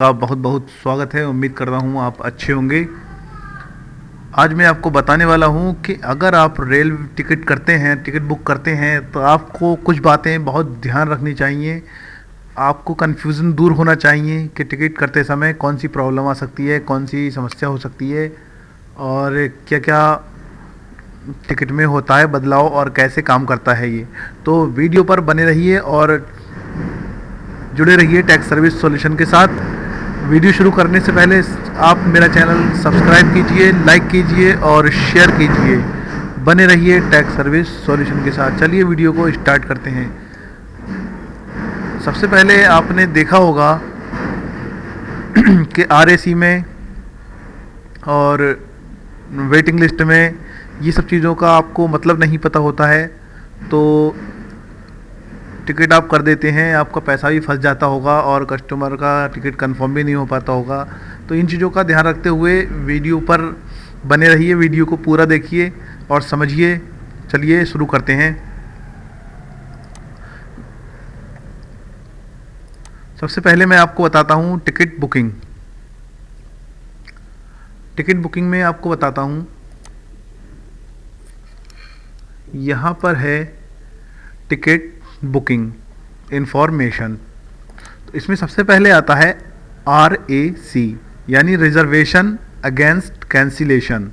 का बहुत बहुत स्वागत है। उम्मीद कर रहा हूँ आप अच्छे होंगे। आज मैं आपको बताने वाला हूँ कि अगर आप रेल टिकट करते हैं, टिकट बुक करते हैं, तो आपको कुछ बातें बहुत ध्यान रखनी चाहिए। आपको कन्फ्यूज़न दूर होना चाहिए कि टिकट करते समय कौन सी प्रॉब्लम आ सकती है, कौन सी समस्या हो सकती है और क्या क्या टिकट में होता है बदलाव और कैसे काम करता है ये। तो वीडियो पर बने रहिए और जुड़े रहिए टैक्स सर्विस सॉल्यूशन के साथ। वीडियो शुरू करने से पहले आप मेरा चैनल सब्सक्राइब कीजिए, लाइक कीजिए और शेयर कीजिए। बने रहिए टैक्स सर्विस सॉल्यूशन के साथ। चलिए वीडियो को स्टार्ट करते हैं। सबसे पहले आपने देखा होगा कि आरएसी में और वेटिंग लिस्ट में ये सब चीज़ों का आपको मतलब नहीं पता होता है, तो टिकट आप कर देते हैं, आपका पैसा भी फंस जाता होगा और कस्टमर का टिकट कंफर्म भी नहीं हो पाता होगा। तो इन चीज़ों का ध्यान रखते हुए वीडियो पर बने रहिए, वीडियो को पूरा देखिए और समझिए। चलिए शुरू करते हैं। सबसे पहले मैं आपको बताता हूँ टिकट बुकिंग। टिकट बुकिंग में आपको बताता हूँ, यहाँ पर है टिकट बुकिंग इंफॉर्मेशन। तो इसमें सबसे पहले आता है RAC यानी रिजर्वेशन अगेंस्ट कैंसिलेशन।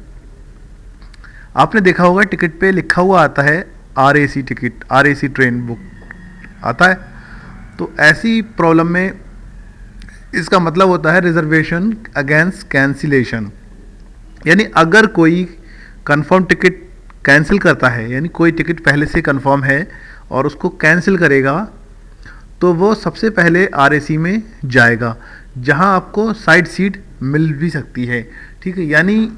आपने देखा होगा टिकट पे लिखा हुआ आता है RAC ticket, RAC train book आता है। तो ऐसी प्रॉब्लम में इसका मतलब होता है रिजर्वेशन अगेंस्ट कैंसिलेशन। यानी अगर कोई कंफर्म टिकट कैंसिल करता है, यानी कोई टिकट पहले से कंफर्म है और उसको कैंसिल करेगा, तो वो सबसे पहले RAC में जाएगा, जहां आपको साइड सीट मिल भी सकती है। ठीक है, यानी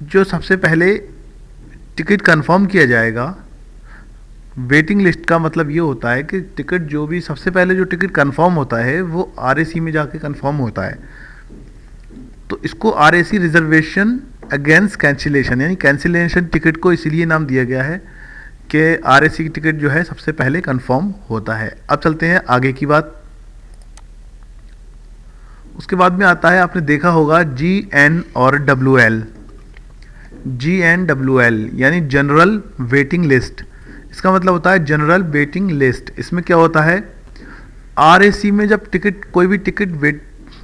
जो सबसे पहले टिकट कंफर्म किया जाएगा, वेटिंग लिस्ट का मतलब ये होता है कि टिकट जो भी सबसे पहले जो टिकट कंफर्म होता है वो RAC में जाके कंफर्म होता है। तो इसको RAC रिजर्वेशन अगेंस्ट कैंसिलेशन, यानी कैंसिलेशन टिकट को इसीलिए नाम दिया गया है कि RAC टिकट जो है सबसे पहले कंफर्म होता है। अब चलते हैं आगे की बात। उसके बाद में आता है, आपने देखा होगा GN और WL। GN WL यानी जनरल वेटिंग लिस्ट। इसका मतलब होता है जनरल वेटिंग लिस्ट। इसमें क्या होता है, RAC में जब टिकट कोई भी टिकट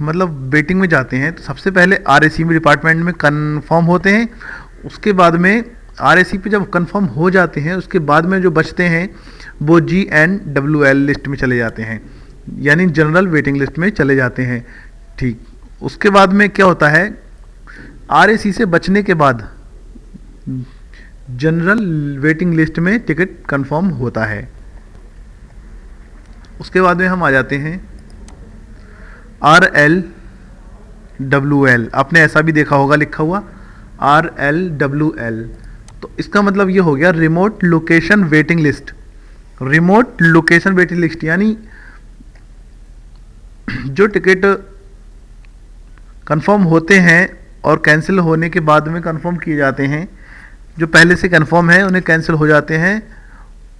वेटिंग में जाते हैं, तो सबसे पहले RAC में डिपार्टमेंट में कंफर्म होते हैं। उसके बाद में RAC पे जब कंफर्म हो जाते हैं, उसके बाद में जो बचते हैं वो GNWL लिस्ट में चले जाते हैं, यानी जनरल वेटिंग लिस्ट में चले जाते हैं। ठीक, उसके बाद में क्या होता है, RAC से बचने के बाद जनरल वेटिंग लिस्ट में टिकट कंफर्म होता है। उसके बाद में हम आ जाते हैं RLWL। आपने ऐसा भी देखा होगा लिखा हुआ RLWL। तो इसका मतलब ये हो गया remote location waiting list. Remote location waiting list यानी जो टिकट कंफर्म होते हैं और कैंसिल होने के बाद में कंफर्म किए जाते हैं, जो पहले से कंफर्म है उन्हें कैंसिल हो जाते हैं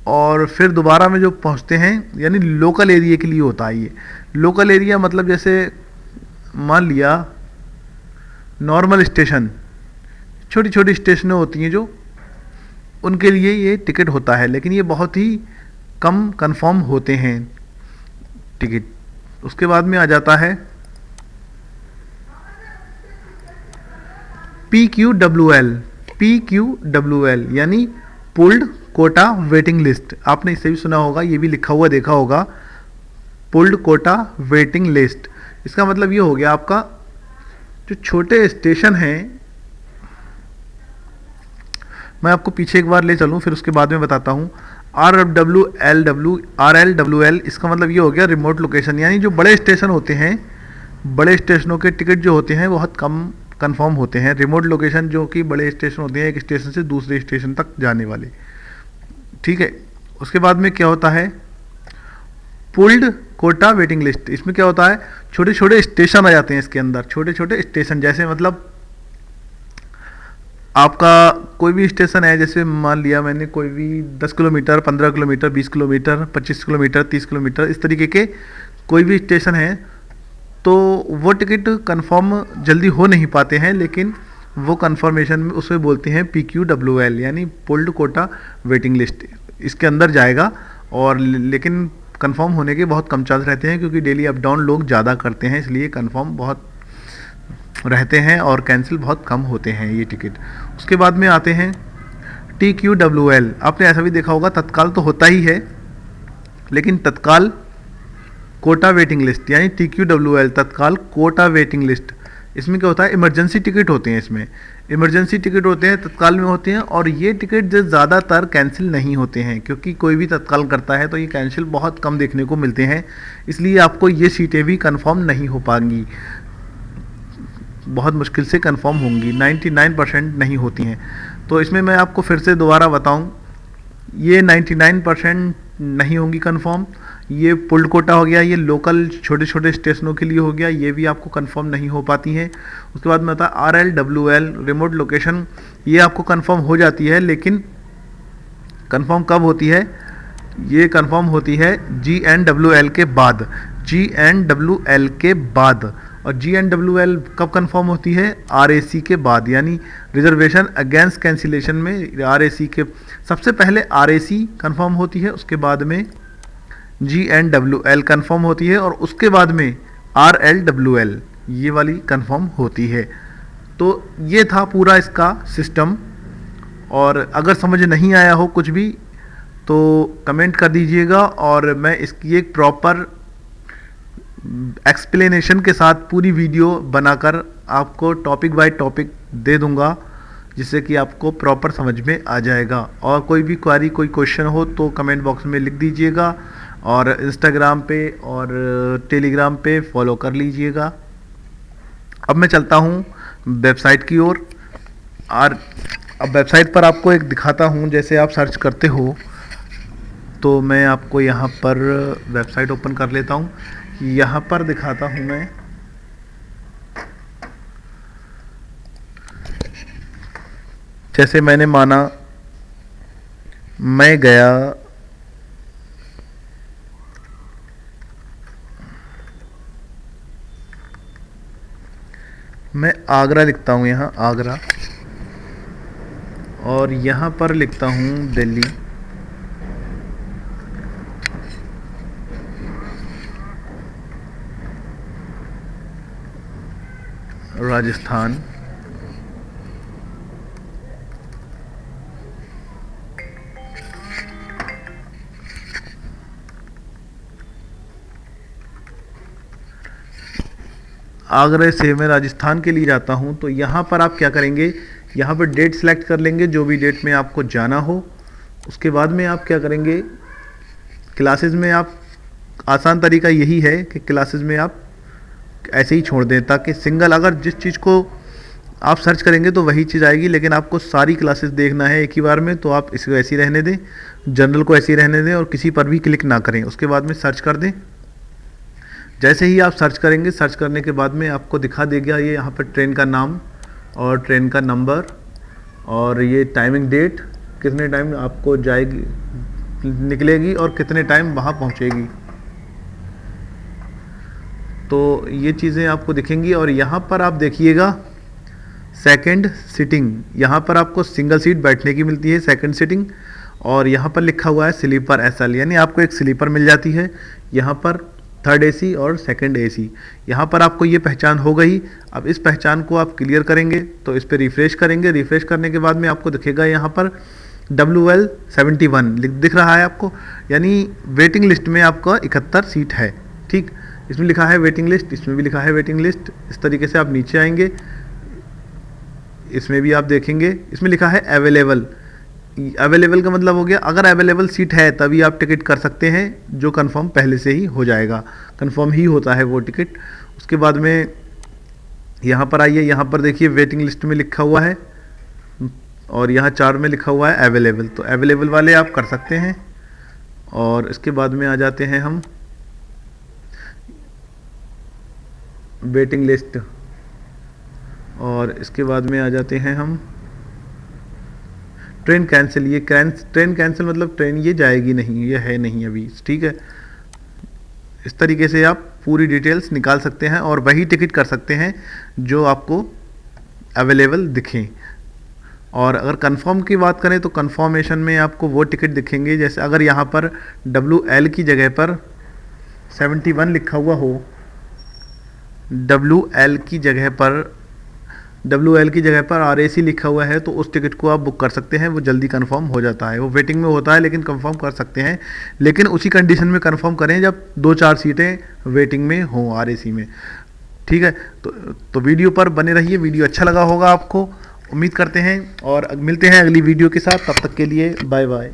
और फिर दोबारा में जो पहुंचते हैं, यानी लोकल एरिया के लिए होता है ये। लोकल एरिया मतलब जैसे मान लिया नॉर्मल स्टेशन, छोटी छोटी स्टेशनें होती हैं जो, उनके लिए ये टिकट होता है, लेकिन ये बहुत ही कम कंफर्म होते हैं टिकट। उसके बाद में आ जाता है PQWL। PQWL यानी पुल्ड कोटा वेटिंग लिस्ट। आपने इसे भी सुना होगा, ये भी लिखा हुआ देखा होगा, पुल्ड कोटा वेटिंग लिस्ट। इसका मतलब ये हो गया आपका जो छोटे स्टेशन हैं, मैं आपको पीछे एक बार ले चलूं फिर उसके बाद में बताता हूं। RLWL इसका मतलब ये हो गया रिमोट लोकेशन, यानी जो बड़े स्टेशन होते हैं, बड़े स्टेशनों के टिकट जो होते हैं बहुत कम कंफर्म होते हैं। रिमोट लोकेशन जो कि बड़े स्टेशन होते हैं, एक स्टेशन से दूसरे स्टेशन तक जाने वाले। ठीक है, उसके बाद में क्या होता है पुल्ड कोटा वेटिंग लिस्ट। इसमें क्या होता है, छोटे छोटे स्टेशन आ जाते हैं इसके अंदर, छोटे छोटे स्टेशन। जैसे मतलब आपका कोई भी स्टेशन है, जैसे मान लिया मैंने कोई भी 10 kilometre, 15 kilometre, 20 kilometre, 25 kilometre, 30 kilometre, इस तरीके के कोई भी स्टेशन है, तो वो टिकट कंफर्म जल्दी हो नहीं पाते हैं, लेकिन वो कंफर्मेशन में उसे बोलते हैं PQWL यानी पुल्ड कोटा वेटिंग लिस्ट, इसके अंदर जाएगा। और लेकिन कंफर्म होने के बहुत कम चांस रहते हैं, क्योंकि डेली अप डाउन लोग ज़्यादा करते हैं, इसलिए कंफर्म बहुत रहते हैं और कैंसिल बहुत कम होते हैं ये टिकट। उसके बाद में आते हैं TQWL। आपने ऐसा भी देखा होगा, तत्काल तो होता ही है, लेकिन तत्काल कोटा वेटिंग लिस्ट यानी TQWL तत्काल कोटा वेटिंग लिस्ट। इसमें क्या होता है, इमरजेंसी टिकट होते हैं, इसमें इमरजेंसी टिकट होते हैं, तत्काल में होते हैं, और ये टिकट जो ज़्यादातर कैंसिल नहीं होते हैं, क्योंकि कोई भी तत्काल करता है तो ये कैंसिल बहुत कम देखने को मिलते हैं, इसलिए आपको ये सीटें भी कंफर्म नहीं हो पाएंगी, बहुत मुश्किल से कंफर्म होंगी, 99% नहीं होती हैं। तो इसमें मैं आपको फिर से दोबारा बताऊं, ये 99% नहीं होंगी कंफर्म। ये पुल्ड कोटा हो गया, ये लोकल छोटे छोटे स्टेशनों के लिए हो गया, ये भी आपको कंफर्म नहीं हो पाती हैं। उसके बाद में आता है RLWL रिमोट लोकेशन, ये आपको कंफर्म हो जाती है, लेकिन कंफर्म कब होती है, ये कंफर्म होती है GNWL के बाद, GNWL के बाद। और GNWL कब कंफर्म होती है, RAC के बाद, यानी रिजर्वेशन अगेंस्ट कैंसिलेशन में RAC के सबसे पहले RAC कंफर्म होती है, उसके बाद में GNWL कंफर्म होती है, और उसके बाद में RLWL ये वाली कंफर्म होती है। तो ये था पूरा इसका सिस्टम, और अगर समझ नहीं आया हो कुछ भी तो कमेंट कर दीजिएगा, और मैं इसकी एक प्रॉपर एक्सप्लेनेशन के साथ पूरी वीडियो बनाकर आपको टॉपिक बाय टॉपिक दे दूंगा, जिससे कि आपको प्रॉपर समझ में आ जाएगा। और कोई भी क्वेरी, कोई क्वेश्चन हो तो कमेंट बॉक्स में लिख दीजिएगा, और इंस्टाग्राम पे और टेलीग्राम पे फॉलो कर लीजिएगा। अब मैं चलता हूँ वेबसाइट की ओर, और अब वेबसाइट पर आपको एक दिखाता हूँ, जैसे आप सर्च करते हो तो मैं आपको यहाँ पर वेबसाइट ओपन कर लेता हूँ, यहाँ पर दिखाता हूँ मैं। जैसे मैंने माना मैं गया मैं आगरा लिखता हूँ, यहाँ आगरा, और यहाँ पर लिखता हूँ दिल्ली, राजस्थान, आगरा से मैं राजस्थान के लिए जाता हूं। तो यहाँ पर आप क्या करेंगे, यहाँ पर डेट सेलेक्ट कर लेंगे, जो भी डेट में आपको जाना हो। उसके बाद में आप क्या करेंगे, क्लासेस में आप, आसान तरीका यही है कि क्लासेस में आप ऐसे ही छोड़ दें, ताकि सिंगल, अगर जिस चीज़ को आप सर्च करेंगे तो वही चीज़ आएगी, लेकिन आपको सारी क्लासेस देखना है एक ही बार में, तो आप इसको ऐसे ही रहने दें, जनरल को ऐसे ही रहने दें, और किसी पर भी क्लिक ना करें। उसके बाद में सर्च कर दें। जैसे ही आप सर्च करेंगे, सर्च करने के बाद में आपको दिखा देगा ये यहाँ पर ट्रेन का नाम और ट्रेन का नंबर, और ये टाइमिंग डेट, कितने टाइम आपको जाएगी, निकलेगी, और कितने टाइम वहाँ पहुँचेगी। तो ये चीज़ें आपको दिखेंगी। और यहाँ पर आप देखिएगा सेकंड सीटिंग, यहाँ पर आपको सिंगल सीट बैठने की मिलती है, सेकंड सीटिंग, और यहाँ पर लिखा हुआ है स्लीपर SL, यानी आपको एक स्लीपर मिल जाती है। यहाँ पर थर्ड AC और सेकंड AC, यहाँ पर आपको ये पहचान हो गई। अब इस पहचान को आप क्लियर करेंगे, तो इस पर रिफ्रेश करेंगे। रिफ्रेश करने के बाद में आपको दिखेगा यहाँ पर WL 71 दिख रहा है आपको, यानी वेटिंग लिस्ट में आपका 71 सीट है। ठीक, इसमें लिखा है वेटिंग लिस्ट, इसमें भी लिखा है वेटिंग लिस्ट। इस तरीके से आप नीचे आएंगे, इसमें भी आप देखेंगे, इसमें लिखा है अवेलेबल। अवेलेबल का मतलब हो गया, अगर अवेलेबल सीट है तभी आप टिकट कर सकते हैं, जो कंफर्म पहले से ही हो जाएगा, कंफर्म ही होता है वो टिकट। उसके बाद में यहाँ पर आइए, यहाँ पर देखिए वेटिंग लिस्ट में लिखा हुआ है, और यहाँ 4 में लिखा हुआ है अवेलेबल, तो अवेलेबल वाले आप कर सकते हैं। और इसके बाद में आ जाते हैं हम वेटिंग लिस्ट, और इसके बाद में आ जाते हैं हम ट्रेन कैंसिल। ये ट्रेन कैंसिल मतलब ट्रेन ये जाएगी नहीं, ये है नहीं अभी, ठीक है। इस तरीके से आप पूरी डिटेल्स निकाल सकते हैं और वही टिकट कर सकते हैं जो आपको अवेलेबल दिखें। और अगर कंफर्म की बात करें तो कंफर्मेशन में आपको वो टिकट दिखेंगे, जैसे अगर यहाँ पर WL की जगह पर 71 लिखा हुआ हो, WL की जगह पर RAC लिखा हुआ है, तो उस टिकट को आप बुक कर सकते हैं, वो जल्दी कंफर्म हो जाता है। वो वेटिंग में होता है लेकिन कंफर्म कर सकते हैं, लेकिन उसी कंडीशन में कंफर्म करें जब 2-4 सीटें वेटिंग में हों RAC में। ठीक है, तो वीडियो पर बने रहिए, वीडियो अच्छा लगा होगा आपको, उम्मीद करते हैं, और मिलते हैं अगली वीडियो के साथ। तब तक के लिए बाय बाय।